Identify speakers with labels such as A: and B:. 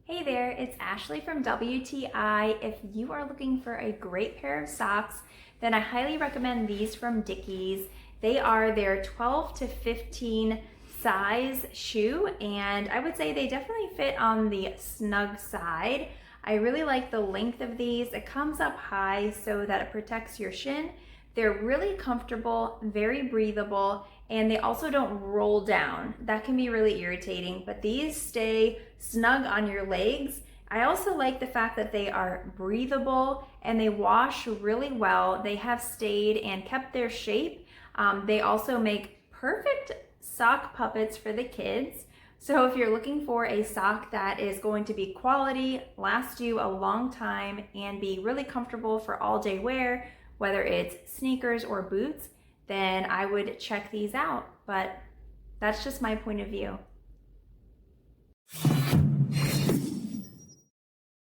A: Hey there, it's Ashley from WTI. If you are looking for a great pair of socks, then I highly recommend these from Dickies. They are their 12 to 15 size shoe, and I would say they definitely fit on the snug side. I really like the length of these. It comes up high so that it protects your shin. They're really comfortable, very breathable, and they also don't roll down. That can be really irritating, but these stay snug on your legs. I also like the fact that they are breathable and they wash really well. They have stayed and kept their shape. They also make perfect sock puppets for the kids. So if you're looking for a sock that is going to be quality, last you a long time, and be really comfortable for all day wear, whether it's sneakers or boots, then I would check these out. But that's just my point of view.